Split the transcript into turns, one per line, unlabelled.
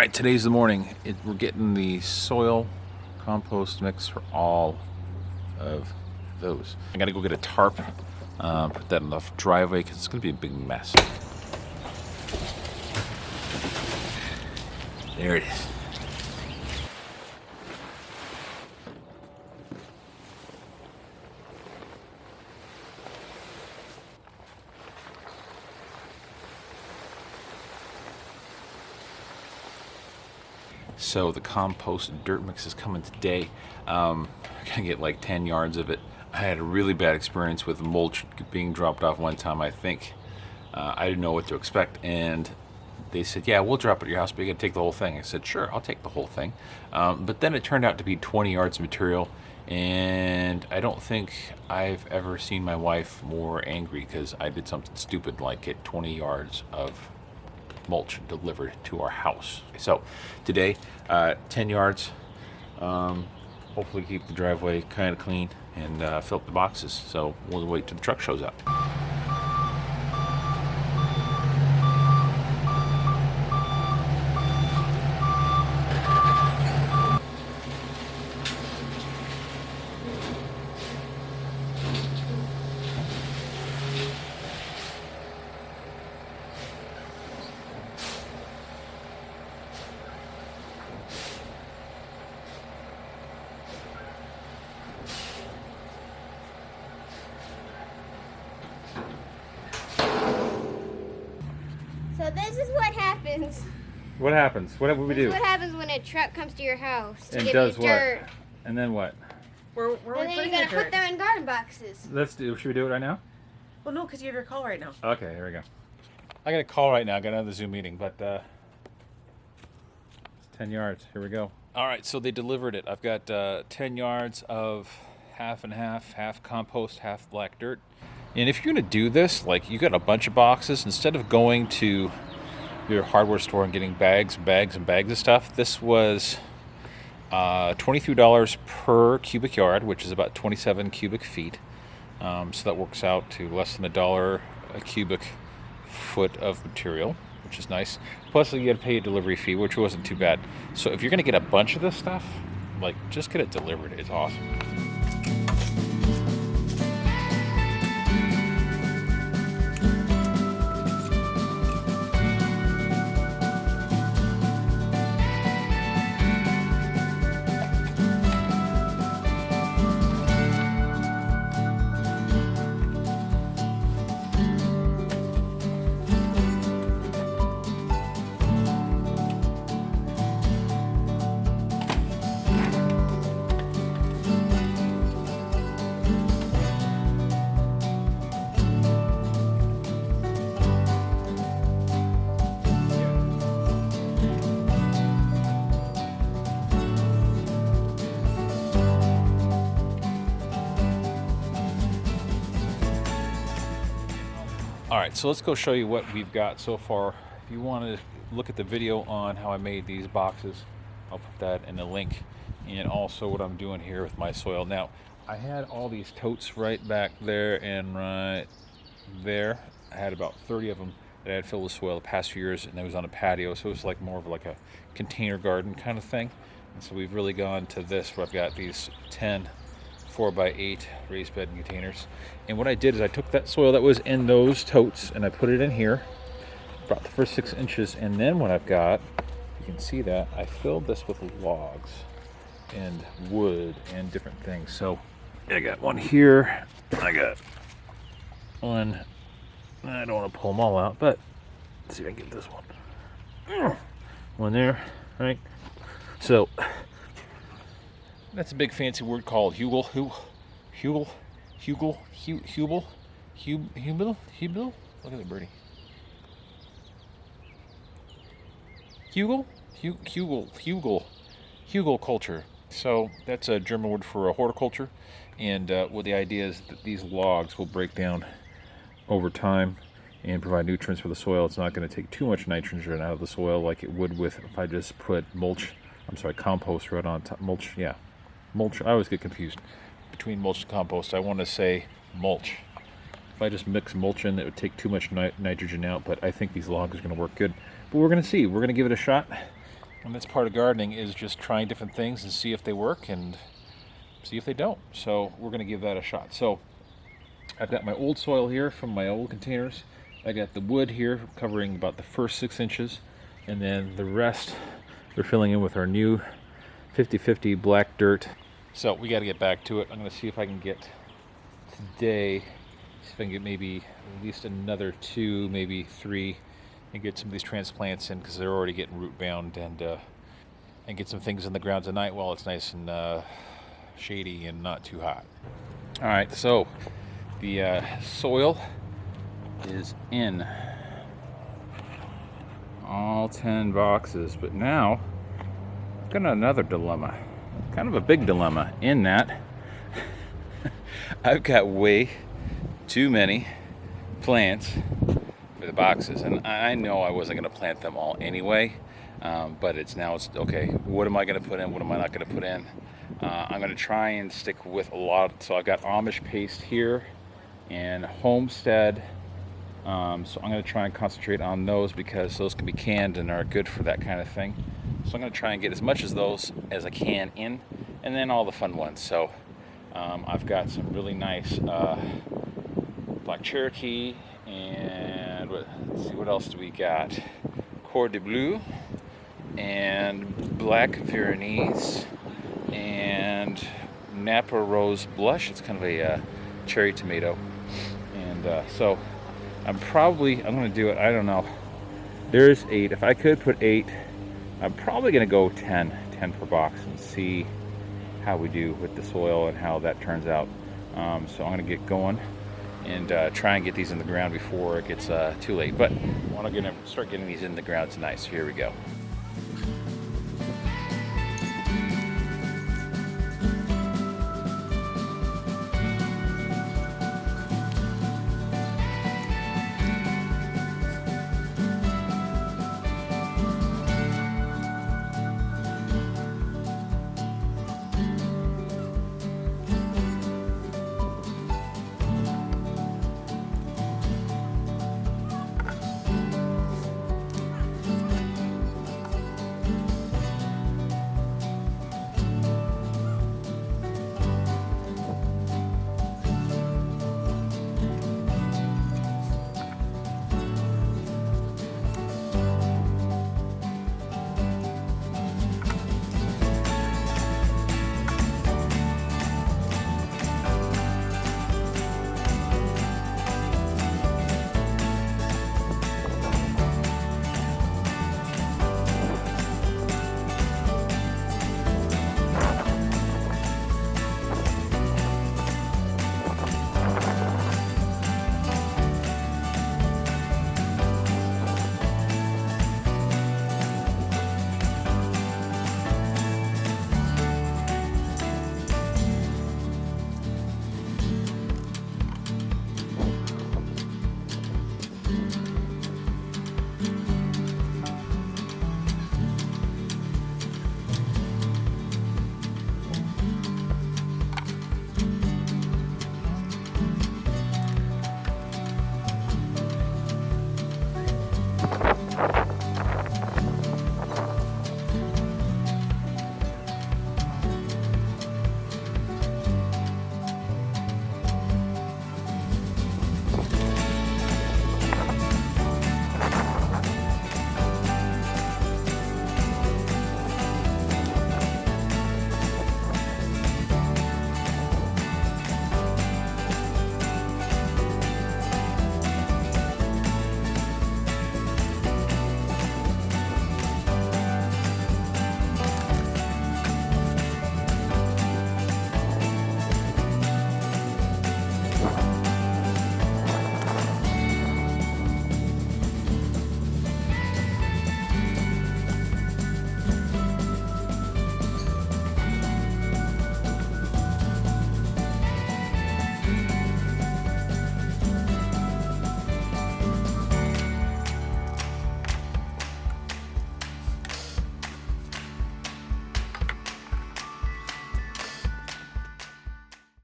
right, today's the morning. We're getting the soil compost mix for all of those. I gotta go get a tarp, put that in the driveway because it's gonna be a big mess. There it is. So the compost dirt mix is coming today. I'm gonna get like 10 yards of it. I had a really bad experience with mulch being dropped off one time. I think I didn't know what to expect, and they said, yeah, we'll drop it at your house, but you gotta take the whole thing. I said, sure, I'll take the whole thing. But then it turned out to be 20 yards of material, and I don't think I've ever seen my wife more angry because I did something stupid like get 20 yards of mulch delivered to our house. So today, 10 yards, hopefully keep the driveway kind of clean and fill up the boxes. So we'll wait till the truck shows up.
So this is what happens.
What happens? What would we do?
This is what happens when a truck comes to your house to
And
get
does
the dirt.
what? And then what?
Where are
And
we
then you
putting
gotta
the dirt?
put them in garden boxes.
Should we do it right now?
Well, no, because you have your call right now.
Okay, here we go. I got a call right now. I got another Zoom meeting, but it's 10 yards. Here we go. All right, so they delivered it. I've got 10 yards of half and half compost, half black dirt. And if you're gonna do this, like you got a bunch of boxes, instead of going to your hardware store and getting bags of stuff, this was $23 per cubic yard, which is about 27 cubic feet. So that works out to less than $1 a cubic foot of material, which is nice. Plus you got to pay a delivery fee, which wasn't too bad. So if you're going to get a bunch of this stuff, like just get it delivered. It's awesome. All right, so let's go show you what we've got so far. If you want to look at the video on how I made these boxes, I'll put that in the link, and also what I'm doing here with my soil. Now, I had all these totes right back there and right there. I had about 30 of them that I had filled with soil the past few years, and it was on a patio, so it was like more of like a container garden kind of thing. And so we've really gone to this, where I've got these 10 4x8 raised bed containers. And what I did is I took that soil that was in those totes and I put it in here, about the first 6 inches, and then what I've got, you can see that I filled this with logs and wood and different things. So I got one here, I got one, I don't want to pull them all out, but let's see if I can get this one. One there, right? So that's a big fancy word called hugel. Look at the birdie. Hugel culture. So that's a German word for a horticulture, and what the idea is that these logs will break down over time and provide nutrients for the soil. It's not going to take too much nitrogen out of the soil like it would with if I just put compost right on top. Mulch, I always get confused between mulch and compost. I want to say mulch. If I just mix mulch in, it would take too much nitrogen out, but I think these logs are going to work good. But we're going to see. We're going to give it a shot, And that's part of gardening, is just trying different things and see if they work and see if they don't. So we're going to give that a shot. So I've got my old soil here from my old containers. I got the wood here covering about the first 6 inches, and then the rest we're filling in with our new 50/50 black dirt. So we got to get back to it. I'm going to see if I can get today, see if I can get maybe at least another 2, maybe 3, and get some of these transplants in, because they're already getting root bound, and get some things in the ground tonight while it's nice and shady and not too hot. All right, so the soil is in all 10 boxes, but now I've got another dilemma, kind of a big dilemma, in that I've got way too many plants for the boxes, and I know I wasn't going to plant them all anyway, but it's okay, what am I going to put in, what am I not going to put in? I'm going to try and stick with a lot. So I've got Amish paste here and Homestead, so I'm going to try and concentrate on those, because those can be canned and are good for that kind of thing. So I'm going to try and get as much of those as I can in, and then all the fun ones. So I've got some really nice Black Cherokee, and let's see, what else do we got? Cordon Bleu and Black Pyrenees and Napa Rose Blush. It's kind of a cherry tomato. And so I'm going to do it, I don't know. There's 8. If I could put 8, I'm probably going to go 10 per box and see how we do with the soil and how that turns out. So I'm going to get going and try and get these in the ground before it gets too late. But I want to start getting these in the ground tonight. So here we go.